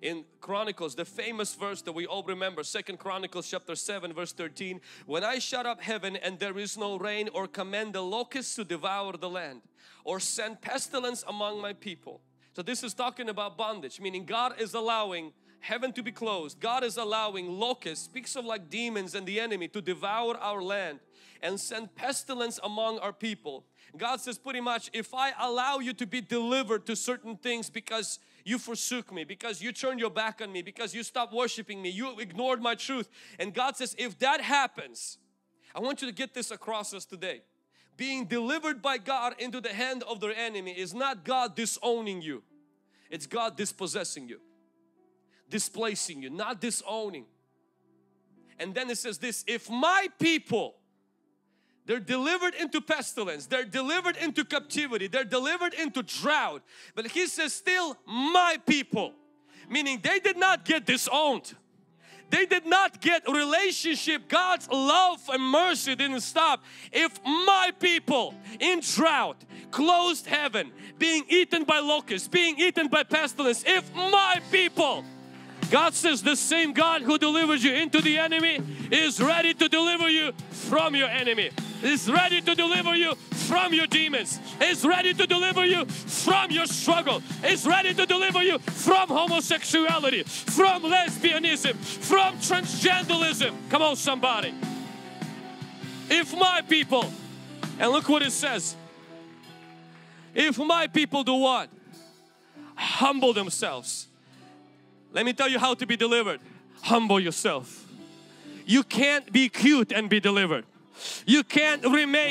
In Chronicles, the famous verse that we all remember, 2 Chronicles chapter 7 verse 13, when I shut up heaven and there is no rain, or command the locusts to devour the land, or send pestilence among my people. So this is talking about bondage, meaning God is allowing heaven to be closed. God is allowing locusts, speaks of like demons and the enemy, to devour our land and send pestilence among our people. God says pretty much, if I allow you to be delivered to certain things because you forsook me, because you turned your back on me, because you stopped worshiping me, you ignored my truth. And God says, if that happens, I want you to get this across us today. Being delivered by God into the hand of their enemy is not God disowning you. It's God dispossessing you, displacing you, not disowning. And then it says this, if my people, they're delivered into pestilence, they're delivered into captivity, they're delivered into drought. But He says still my people, meaning they did not get disowned. They did not get relationship. God's love and mercy didn't stop. If my people in drought, closed heaven, being eaten by locusts, being eaten by pestilence, if my people, God says the same God who delivers you into the enemy is ready to deliver you from your enemy. Is ready to deliver you from your demons. Is ready to deliver you from your struggle. Is ready to deliver you from homosexuality, from lesbianism, from transgenderism. Come on somebody. If my people, and look what it says. If my people do what? Humble themselves. Let me tell you how to be delivered. Humble yourself. You can't be cute and be delivered. You can't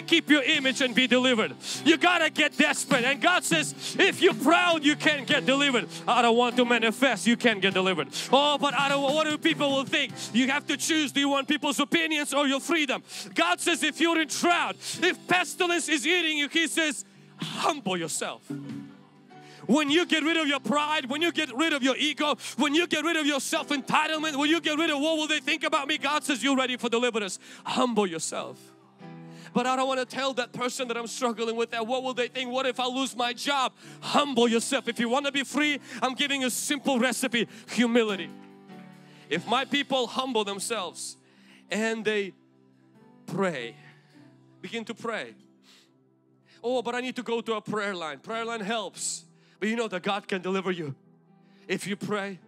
keep your image and be delivered. You gotta get desperate. And God says, if you're proud, you can't get delivered. I don't want to manifest, you can't get delivered. Oh, but I don't. What do people will think? You have to choose. Do you want people's opinions or your freedom? God says, if you're in drought, if pestilence is eating you, He says, humble yourself. When you get rid of your pride, when you get rid of your ego, when you get rid of your self-entitlement, when you get rid of what will they think about me, God says you're ready for deliverance. Humble yourself. But I don't want to tell that person that I'm struggling with that. What will they think? What if I lose my job? Humble yourself. If you want to be free, I'm giving a simple recipe. Humility. If my people humble themselves and they pray, begin to pray. Oh, but I need to go to a prayer line. Prayer line helps. But you know that God can deliver you if you pray.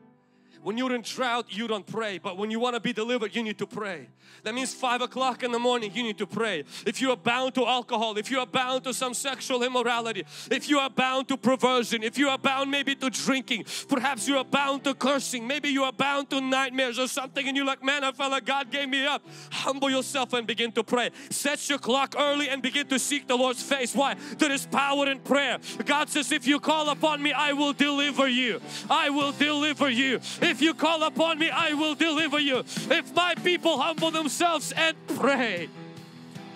When you're in drought, you don't pray. But when you want to be delivered, you need to pray. That means 5 o'clock in the morning, you need to pray. If you are bound to alcohol, if you are bound to some sexual immorality, if you are bound to perversion, if you are bound maybe to drinking, perhaps you are bound to cursing, maybe you are bound to nightmares or something, and you're like, man, I felt like God gave me up. Humble yourself and begin to pray. Set your clock early and begin to seek the Lord's face. Why? There is power in prayer. God says, if you call upon me, I will deliver you. I will deliver you. If you call upon me, I will deliver you. If my people humble themselves and pray.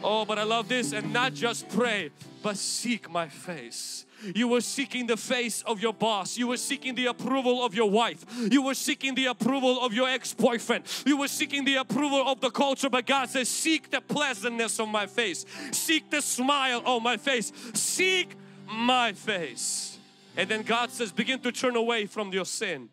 Oh, but I love this. And not just pray, but seek my face. You were seeking the face of your boss. You were seeking the approval of your wife. You were seeking the approval of your ex-boyfriend. You were seeking the approval of the culture. But God says, seek the pleasantness of my face. Seek the smile of my face. Seek my face. And then God says, begin to turn away from your sin.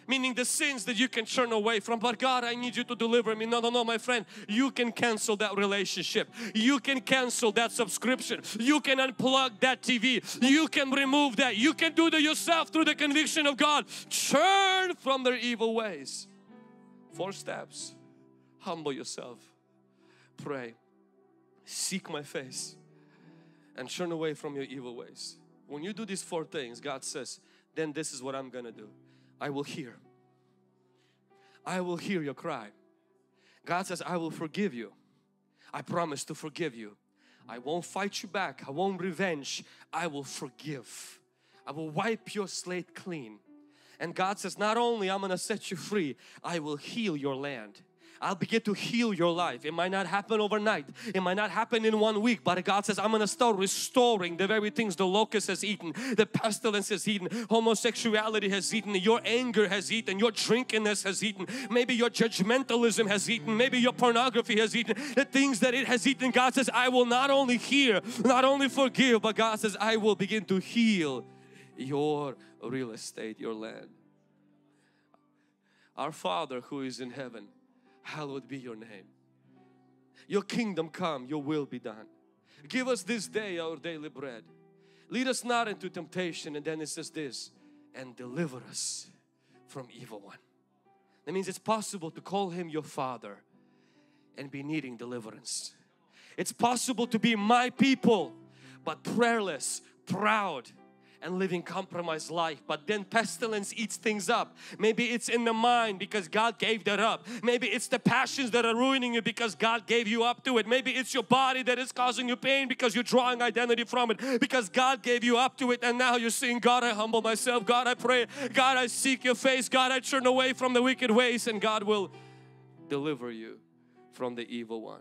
Meaning the sins that you can turn away from. But God, I need you to deliver me. No, my friend. You can cancel that relationship. You can cancel that subscription. You can unplug that TV. You can remove that. You can do that yourself through the conviction of God. Turn from their evil ways. 4 steps. Humble yourself. Pray. Seek my face. And turn away from your evil ways. When you do these 4 things, God says, then this is what I'm gonna do. I will hear. I will hear your cry. God says, I will forgive you. I promise to forgive you. I won't fight you back. I won't revenge. I will forgive. I will wipe your slate clean. And God says, not only I'm going to set you free, I will heal your land. I'll begin to heal your life. It might not happen overnight. It might not happen in 1 week. But God says, I'm going to start restoring the very things the locust has eaten. The pestilence has eaten. Homosexuality has eaten. Your anger has eaten. Your drinkiness has eaten. Maybe your judgmentalism has eaten. Maybe your pornography has eaten. The things that it has eaten. God says, I will not only hear, not only forgive, but God says, I will begin to heal your real estate, your land. Our Father who is in heaven, hallowed be your name. Your kingdom come, your will be done. Give us this day our daily bread. Lead us not into temptation. And then it says this, and deliver us from evil one. That means it's possible to call Him your Father and be needing deliverance. It's possible to be my people but prayerless, proud, and living compromised life. But then pestilence eats things up. Maybe it's in the mind because God gave that up. Maybe it's the passions that are ruining you because God gave you up to it. Maybe it's your body that is causing you pain because you're drawing identity from it, because God gave you up to it, and now you're saying, God, I humble myself. God, I pray. God, I seek your face. God, I turn away from the wicked ways, and God will deliver you from the evil one.